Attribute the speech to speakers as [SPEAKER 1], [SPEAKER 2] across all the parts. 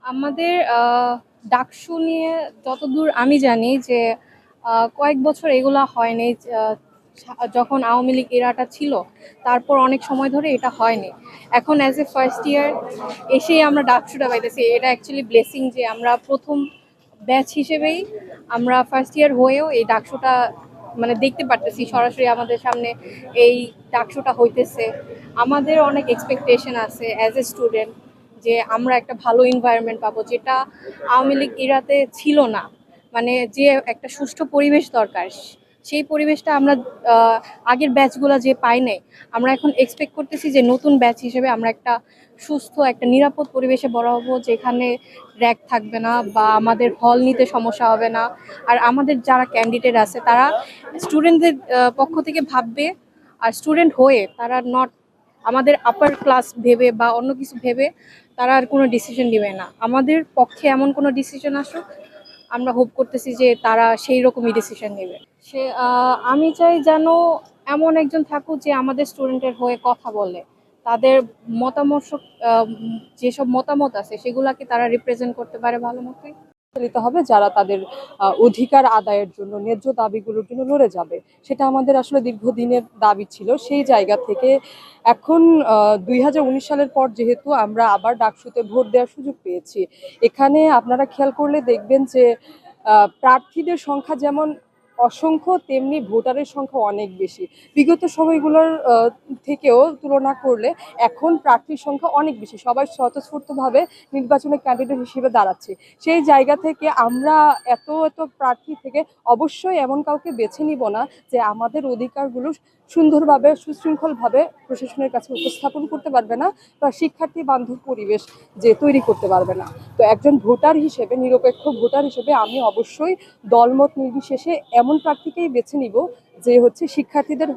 [SPEAKER 1] আমাদের ডাকসু নিয়ে যতদূর আমি জানি যে কয়েক বছর এগুলা হয়নি। যখন আওয়ামী লীগ এরাটা ছিল তারপর অনেক সময় ধরে এটা হয়নি। এখন অ্যাজ এ ফার্স্ট ইয়ার এসেই আমরা ডাকসুটা পাইতেছি, এটা অ্যাকচুয়ালি ব্লেসিং যে আমরা প্রথম ব্যাচ হিসেবেই আমরা ফার্স্ট ইয়ার হয়েও এই ডাকসুটা মানে দেখতে পারতেছি সরাসরি আমাদের সামনে। এই ডাকসুটা হইতেছে, আমাদের অনেক এক্সপেকটেশন আছে অ্যাজ এ স্টুডেন্ট যে আমরা একটা ভালো এনভায়রনমেন্ট পাবো, যেটা আওয়ামী লীগ ইরাতে ছিল না। মানে যে একটা সুষ্ঠু পরিবেশ দরকার, সেই পরিবেশটা আমরা আগের ব্যাচগুলো যে পাই নাই। আমরা এখন এক্সপেক্ট করতেছি যে নতুন ব্যাচ হিসেবে আমরা একটা সুস্থ একটা নিরাপদ পরিবেশে বড় হবো, যেখানে র্যাক থাকবে না বা আমাদের হল নিতে সমস্যা হবে না। আর আমাদের যারা ক্যান্ডিডেট আছে তারা স্টুডেন্টদের পক্ষ থেকে ভাববে, আর স্টুডেন্ট হয়ে তারা নট আমাদের আপার ক্লাস ভেবে বা অন্য কিছু ভেবে তারা আর কোনো ডিসিশন নেবে না। আমাদের পক্ষে এমন কোনো ডিসিশন আসুক, আমরা হোপ করতেছি যে তারা সেই রকমই ডিসিশন নেবে। সে আমি চাই যেন এমন একজন থাকুক যে আমাদের স্টুডেন্টের হয়ে কথা বলে, তাদের মতামত যেসব মতামত আছে সেগুলাকে তারা রিপ্রেজেন্ট করতে পারে ভালো মতোই।
[SPEAKER 2] নিতে হবে যারা তাদের অধিকার আদায়ের জন্য ন্যায্য দাবিগুলোর জন্য লড়ে যাবে। সেটা আমাদের আসলে দীর্ঘদিনের দাবি ছিল। সেই জায়গা থেকে এখন 2019 সালের পর যেহেতু আমরা আবার ডাকসুতে ভোট দেওয়ার সুযোগ পেয়েছি, এখানে আপনারা খেয়াল করলে দেখবেন যে প্রার্থীদের সংখ্যা যেমন অসংখ্য, তেমনি ভোটারের সংখ্যা অনেক বেশি। বিগত সময়গুলোর থেকেও তুলনা করলে এখন প্রার্থীর সংখ্যা অনেক বেশি, সবাই স্বতঃস্ফূর্তভাবে নির্বাচনে ক্যান্ডিডেট হিসেবে দাঁড়াচ্ছে। সেই জায়গা থেকে আমরা এত এত প্রার্থী থেকে অবশ্যই এমন কাউকে বেছে নিব না যে আমাদের অধিকারগুলো সুন্দরভাবে সুশৃঙ্খলভাবে প্রশাসনের কাছে উপস্থাপন করতে পারবে না বা শিক্ষার্থী বান্ধব পরিবেশ যে তৈরি করতে পারবে না। তো একজন ভোটার হিসেবে, নিরপেক্ষ ভোটার হিসেবে আমি অবশ্যই দলমত নির্বিশেষে এমন প্রার্থীকেই বেছে নিব যে হচ্ছে শিক্ষার্থীদের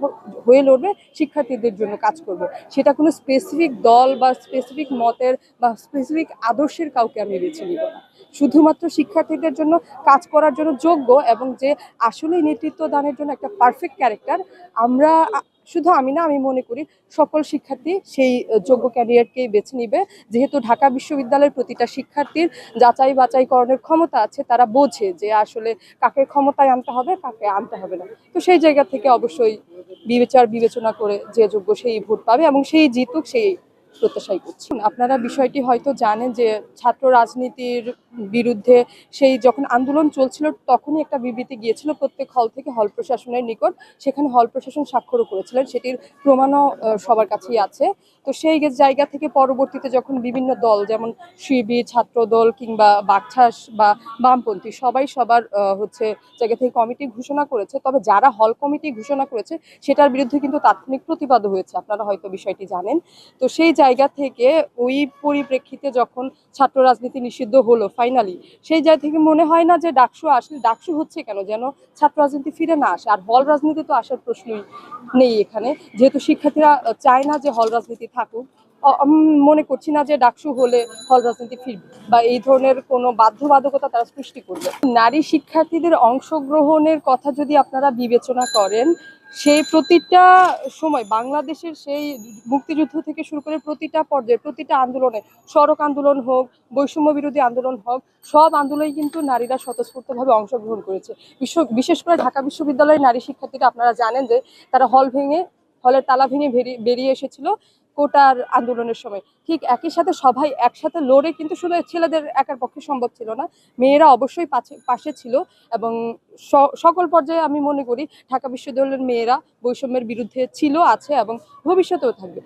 [SPEAKER 2] হয়ে লড়বে, শিক্ষার্থীদের জন্য কাজ করবে। সেটা কোনো স্পেসিফিক দল বা স্পেসিফিক মতের বা স্পেসিফিক আদর্শের কাউকে আমি বেছে নিব না। শুধুমাত্র শিক্ষার্থীদের জন্য কাজ করার জন্য যোগ্য এবং যে আসলে নেতৃত্ব দানের জন্য একটা পারফেক্ট ক্যারেক্টার, আমরা শুধু আমি না, আমি মনে করি সকল শিক্ষার্থী সেই যোগ্য ক্যারিয়ারকেই বেছে নিবে। যেহেতু ঢাকা বিশ্ববিদ্যালয়ের প্রতিটা শিক্ষার্থীর যাচাই বাছাইকরণের ক্ষমতা আছে, তারা বোঝে যে আসলে কাকে ক্ষমতায় আনতে হবে, কাকে আনতে হবে না। তো সেই জায়গা থেকে অবশ্যই বিবেচনা করে যে যোগ্য সেই ভোট পাবে এবং সেই জিতুক, সেই প্রত্যাশাই করছি। আপনারা বিষয়টি হয়তো জানেন যে ছাত্র রাজনীতির বিরুদ্ধে সেই যখন আন্দোলন চলছিল তখনই একটা বিবৃতি গিয়েছিল প্রত্যেক হল থেকে হল প্রশাসনের নিকট। সেখানে হল প্রশাসন স্বাক্ষরও করেছিলেন, সেটির প্রমাণও সবার কাছেই আছে। তো সেই জায়গা থেকে পরবর্তীতে যখন বিভিন্ন দল যেমন শিবির, ছাত্রদল কিংবা বাকছাস বা বামপন্থী সবাই সবার হচ্ছে জায়গা থেকে কমিটি ঘোষণা করেছে, তবে যারা হল কমিটি ঘোষণা করেছে সেটার বিরুদ্ধে কিন্তু তাৎক্ষণিক প্রতিবাদও হয়েছে, আপনারা হয়তো বিষয়টি জানেন। তো সেই জায়গা থেকে ওই পরিপ্রেক্ষিতে যখন ছাত্র রাজনীতি নিষিদ্ধ হলো ফাইনালি, সেই জায়গা থেকে মনে হয় না যে ডাকসু আসলে ডাকসু হচ্ছে কেন যেন ছাত্র রাজনীতি ফিরে না আসে। আর হল রাজনীতি তো আসার প্রশ্নই নেই এখানে, যেহেতু শিক্ষার্থীরা চায় না যে হল রাজনীতি থাকুক। আমি মনে করছি না যে ডাকসু হলে হল রাজনীতি ফিরবে বা এই ধরনের কোনো বাধ্যবাধকতা তারা সৃষ্টি করবে। নারী শিক্ষার্থীদের অংশগ্রহণের কথা যদি আপনারা বিবেচনা করেন, সেই প্রতিটা সময় বাংলাদেশের সেই মুক্তিযুদ্ধ থেকে শুরু করে প্রতিটা পর্যায়ে প্রতিটা আন্দোলনে, সড়ক আন্দোলন হোক, বৈষম্য বিরোধী আন্দোলন হোক, সব আন্দোলনে কিন্তু নারীরা স্বতঃস্ফূর্তভাবে অংশগ্রহণ করেছে। বিশেষ করে ঢাকা বিশ্ববিদ্যালয়ের নারী শিক্ষার্থীরা, আপনারা জানেন যে তারা হলের তালা ভেঙে বেরিয়ে এসেছিল কোটার আন্দোলনের সময়। ঠিক একই সাথে সবাই একসাথে লড়ে কিন্তু শুধু ছেলেদের একার পক্ষে সম্ভব ছিল না, মেয়েরা অবশ্যই পাশে ছিল। এবং সকল পর্যায়ে আমি মনে করি ঢাকা বিশ্ববিদ্যালয়ের মেয়েরা বৈষম্যের বিরুদ্ধে ছিল, আছে এবং ভবিষ্যতেও থাকবে।